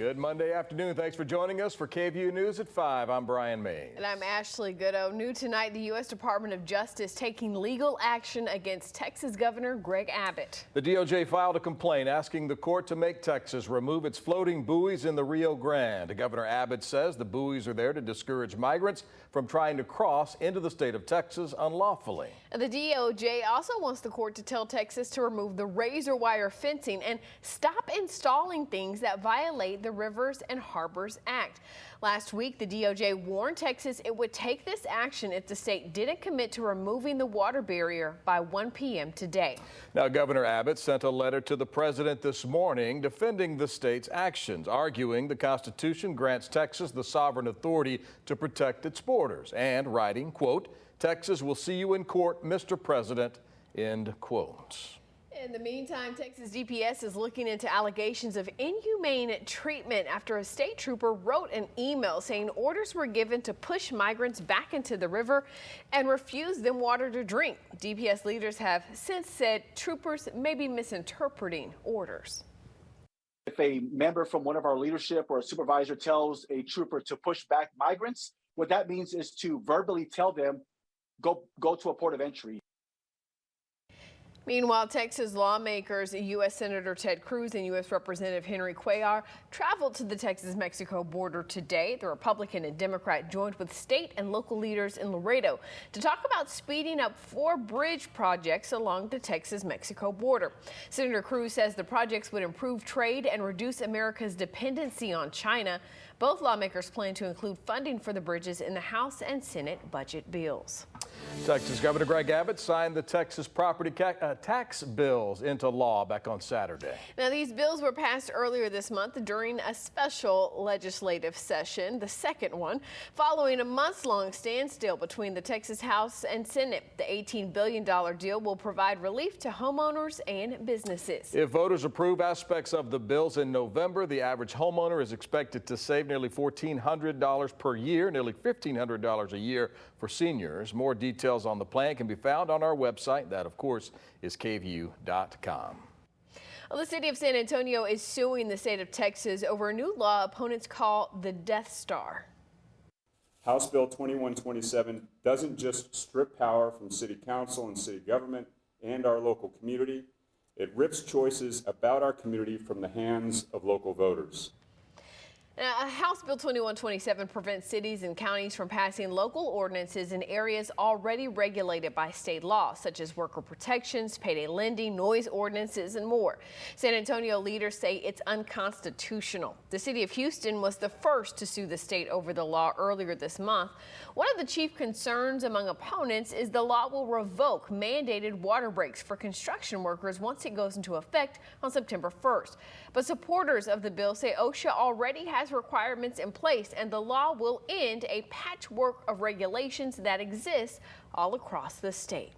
Good Monday afternoon. Thanks for joining us for KVUE News at 5. I'm Brian May. And I'm Ashley Goodo. New tonight, the U.S. Department of Justice taking legal action against Texas Governor Greg Abbott. The DOJ filed a complaint asking the court to make Texas remove its floating buoys in the Rio Grande. Governor Abbott says the buoys are there to discourage migrants from trying to cross into the state of Texas unlawfully. The DOJ also wants the court to tell Texas to remove the razor wire fencing and stop installing things that violate the Rivers and Harbors Act. Last week, the DOJ warned Texas it would take this action if the state didn't commit to removing the water barrier by 1 p.m. today. Now, Governor Abbott sent a letter to the president this morning defending the state's actions, arguing the Constitution grants Texas the sovereign authority to protect its borders and writing, quote, "Texas will see you in court, Mr. President," end quote. In the meantime, Texas DPS is looking into allegations of inhumane treatment after a state trooper wrote an email saying orders were given to push migrants back into the river and refuse them water to drink. DPS leaders have since said troopers may be misinterpreting orders. If a member from one of our leadership or a supervisor tells a trooper to push back migrants, what that means is to verbally tell them, go to a port of entry. Meanwhile, Texas lawmakers, U.S. Senator Ted Cruz and U.S. Representative Henry Cuellar traveled to the Texas-Mexico border today. The Republican and Democrat joined with state and local leaders in Laredo to talk about speeding up 4 bridge projects along the Texas-Mexico border. Senator Cruz says the projects would improve trade and reduce America's dependency on China. Both lawmakers plan to include funding for the bridges in the House and Senate budget bills. Texas Governor Greg Abbott signed the Texas property tax bills into law back on Saturday. Now, these bills were passed earlier this month during a special legislative session, the second one, following a months-long standstill between the Texas House and Senate. The $18 billion deal will provide relief to homeowners and businesses. If voters approve aspects of the bills in November, the average homeowner is expected to save nearly $1,400 per year, nearly $1,500 a year for seniors. More details on the plan can be found on our website. That, of course, is KVUE.com. Well, the city of San Antonio is suing the state of Texas over a new law opponents call the Death Star. House Bill 2127 doesn't just strip power from city council and city government and our local community. It rips choices about our community from the hands of local voters. Now, House Bill 2127 prevents cities and counties from passing local ordinances in areas already regulated by state law, such as worker protections, payday lending, noise ordinances, and more. San Antonio leaders say it's unconstitutional. The city of Houston was the first to sue the state over the law earlier this month. One of the chief concerns among opponents is the law will revoke mandated water breaks for construction workers once it goes into effect on September 1st. But supporters of the bill say OSHA already has requirements in place and the law will end a patchwork of regulations that exist all across the state.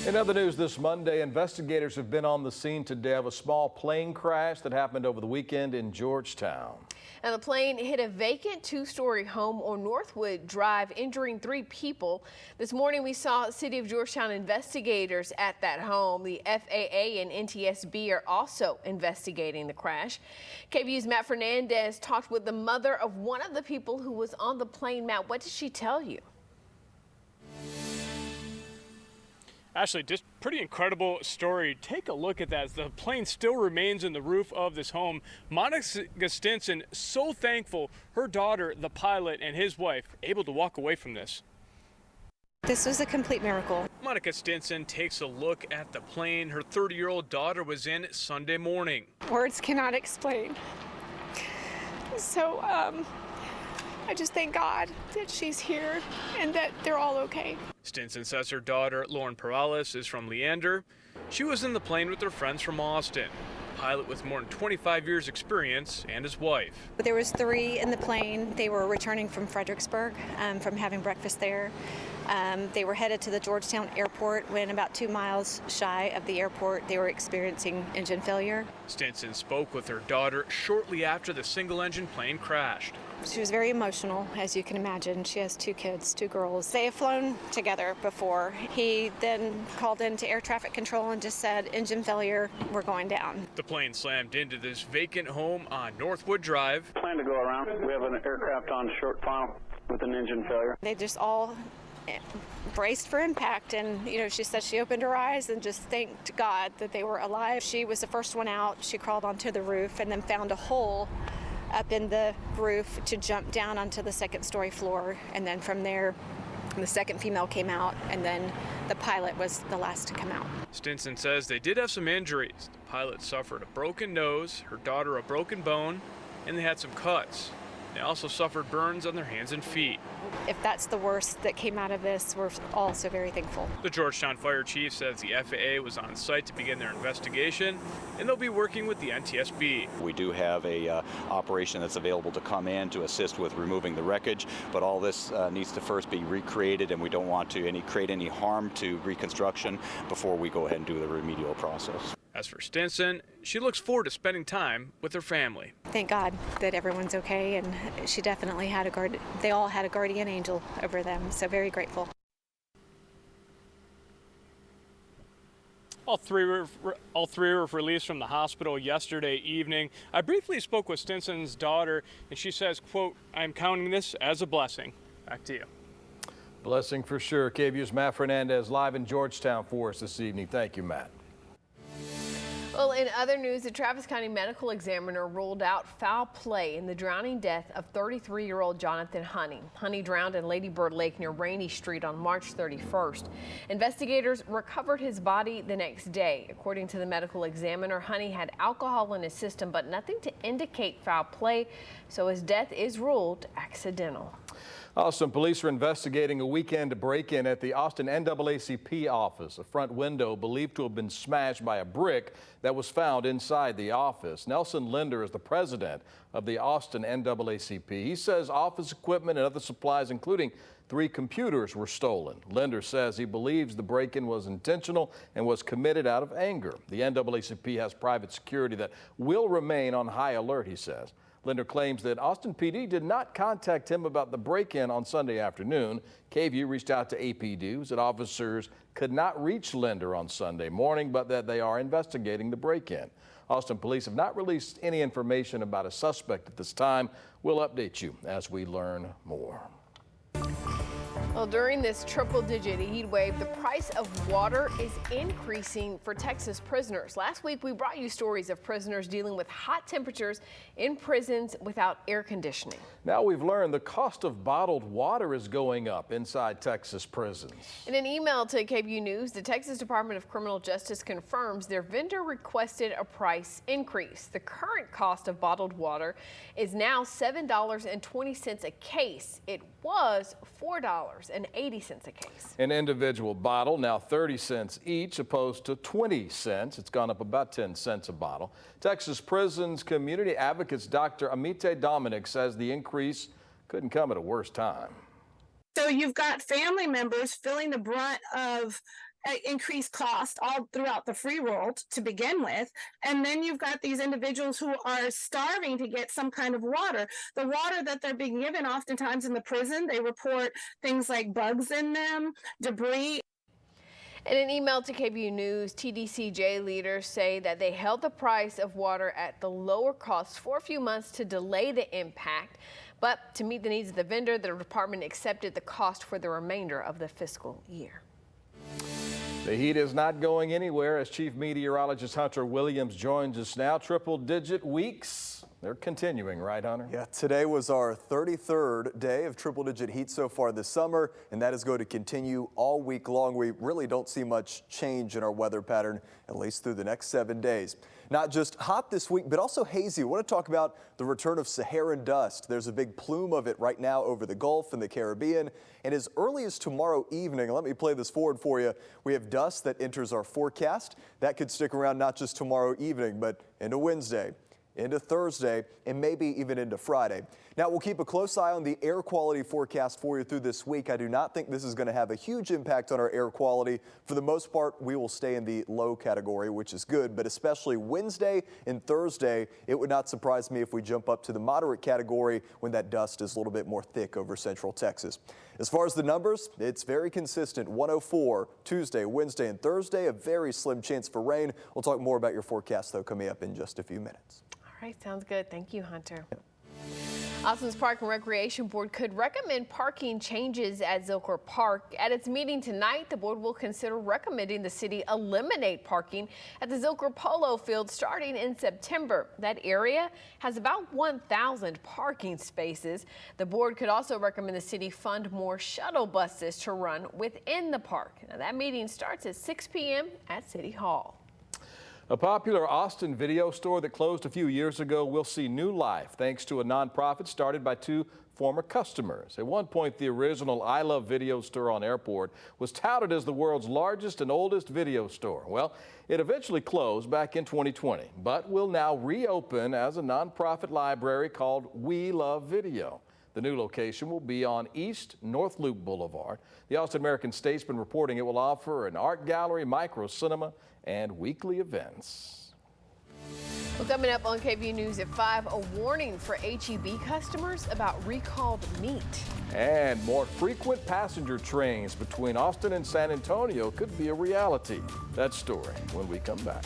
In other news this Monday, investigators have been on the scene today of a small plane crash that happened over the weekend in Georgetown. And the plane hit a vacant 2-story home on Northwood Drive, injuring 3 people. This morning, we saw City of Georgetown investigators at that home. The FAA and NTSB are also investigating the crash. KVUE's Matt Fernandez talked with the mother of one of the people who was on the plane. Matt, what did she tell you? Ashley, just pretty incredible story. Take a look at that. The plane still remains in the roof of this home. Monica Stinson, so thankful her daughter, the pilot, and his wife able to walk away from this. This was a complete miracle. Monica Stinson takes a look at the plane her 30-year-old daughter was in Sunday morning. Words cannot explain. So, I just thank God that she's here and that they're all okay. Stinson says her daughter, Lauren Perales, is from Leander. She was in the plane with her friends from Austin. A pilot with more than 25 years experience and his wife. There was 3 in the plane. They were returning from Fredericksburg from having breakfast there. They were headed to the Georgetown airport when about 2 miles shy of the airport they were experiencing engine failure. Stinson spoke with her daughter shortly after the single-engine plane crashed. She was very emotional, as you can imagine. She has 2 kids, 2 girls. They have flown together before. He then called into air traffic control and just said, engine failure, we're going down. The plane slammed into this vacant home on Northwood Drive. Plan to go around. We have an aircraft on short final with an engine failure. They just all braced for impact, and she said she opened her eyes and just thanked God that they were alive. She was the first one out. She crawled onto the roof and then found a hole up in the roof to jump down onto the 2nd-story floor, and then from there the second female came out, and then the pilot was the last to come out. Stinson says they did have some injuries. The pilot suffered a broken nose, her daughter a broken bone, and they had some cuts. They also suffered burns on their hands and feet. If that's the worst that came out of this, we're also very thankful. The Georgetown Fire Chief says the FAA was on site to begin their investigation, and they'll be working with the NTSB. We do have a operation that's available to come in to assist with removing the wreckage, but all this needs to first be recreated, and we don't want to create any harm to reconstruction before we go ahead and do the remedial process. As for Stinson, she looks forward to spending time with her family. Thank God that everyone's okay, and she definitely had they all had a guardian angel over them, so very grateful. All three were released from the hospital yesterday evening. I briefly spoke with Stinson's daughter, and she says, quote, "I'm counting this as a blessing." Back to you. Blessing for sure. KVUE's Matt Fernandez live in Georgetown for us this evening. Thank you, Matt. Well, in other news, the Travis County medical examiner ruled out foul play in the drowning death of 33-year-old Jonathan Honey. Honey drowned in Lady Bird Lake near Rainey Street on March 31st. Investigators recovered his body the next day. According to the medical examiner, Honey had alcohol in his system, but nothing to indicate foul play, so his death is ruled accidental. Austin police are investigating a weekend break-in at the Austin NAACP office. A front window believed to have been smashed by a brick that was found inside the office. Nelson Linder is the president of the Austin NAACP. He says office equipment and other supplies, including 3 computers, were stolen. Linder says he believes the break-in was intentional and was committed out of anger. The NAACP has private security that will remain on high alert, he says. Linder claims that Austin PD did not contact him about the break-in on Sunday afternoon. KVUE reached out to AP News that officers could not reach Linder on Sunday morning, but that they are investigating the break-in. Austin police have not released any information about a suspect at this time. We'll update you as we learn more. Well, during this triple-digit heat wave, the price of water is increasing for Texas prisoners. Last week, we brought you stories of prisoners dealing with hot temperatures in prisons without air conditioning. Now we've learned the cost of bottled water is going up inside Texas prisons. In an email to KVUE News, the Texas Department of Criminal Justice confirms their vendor requested a price increase. The current cost of bottled water is now $7.20 a case. It was $4.80 a case. An individual bottle now 30 cents each, opposed to 20 cents. It's gone up about 10 cents a bottle. Texas Prisons Community Advocates Dr. Amite Dominic says the increase couldn't come at a worse time. So you've got family members feeling the brunt of increased cost all throughout the free world to begin with, and then you've got these individuals who are starving to get some kind of water. The water that they're being given oftentimes in the prison, they report things like bugs in them, debris. In an email to KVUE News, TDCJ leaders say that they held the price of water at the lower cost for a few months to delay the impact, but to meet the needs of the vendor, the department accepted the cost for the remainder of the fiscal year. The heat is not going anywhere as Chief Meteorologist Hunter Williams joins us now. Triple-digit weeks. They're continuing, right, Hunter? Yeah, today was our 33rd day of triple-digit heat so far this summer, and that is going to continue all week long. We really don't see much change in our weather pattern, at least through the next 7 days. Not just hot this week, but also hazy. I want to talk about the return of Saharan dust. There's a big plume of it right now over the Gulf and the Caribbean. And as early as tomorrow evening, let me play this forward for you. We have dust that enters our forecast. That could stick around not just tomorrow evening, but into Wednesday. into Thursday, and maybe even into Friday. Now, we'll keep a close eye on the air quality forecast for you through this week. I do not think this is going to have a huge impact on our air quality. For the most part, we will stay in the low category, which is good, but especially Wednesday and Thursday, it would not surprise me if we jump up to the moderate category when that dust is a little bit more thick over central Texas. As far as the numbers, it's very consistent. 104 Tuesday, Wednesday, and Thursday, a very slim chance for rain. We'll talk more about your forecast, though, coming up in just a few minutes. All right, sounds good. Thank you, Hunter. Yep. Austin's Park and Recreation Board could recommend parking changes at Zilker Park. At its meeting tonight, the board will consider recommending the city eliminate parking at the Zilker Polo Field starting in September. That area has about 1,000 parking spaces. The board could also recommend the city fund more shuttle buses to run within the park. Now, that meeting starts at 6 p.m. at City Hall. A popular Austin video store that closed a few years ago will see new life thanks to a nonprofit started by two former customers. At one point, the original I Love Video store on Airport was touted as the world's largest and oldest video store. Well, it eventually closed back in 2020, but will now reopen as a nonprofit library called We Love Video. The new location will be on East North Loop Boulevard. The Austin American-Statesman reporting it will offer an art gallery, micro cinema, and weekly events. Well, coming up on KVUE News at 5, a warning for HEB customers about recalled meat. And more frequent passenger trains between Austin and San Antonio could be a reality. That story when we come back.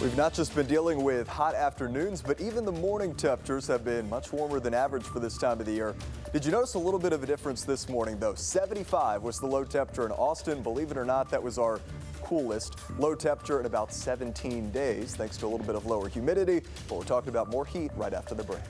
We've not just been dealing with hot afternoons, but even the morning temperatures have been much warmer than average for this time of the year. Did you notice a little bit of a difference this morning, though? 75 was the low temperature in Austin. Believe it or not, that was our coolest low temperature in about 17 days, thanks to a little bit of lower humidity. But we're talking about more heat right after the break.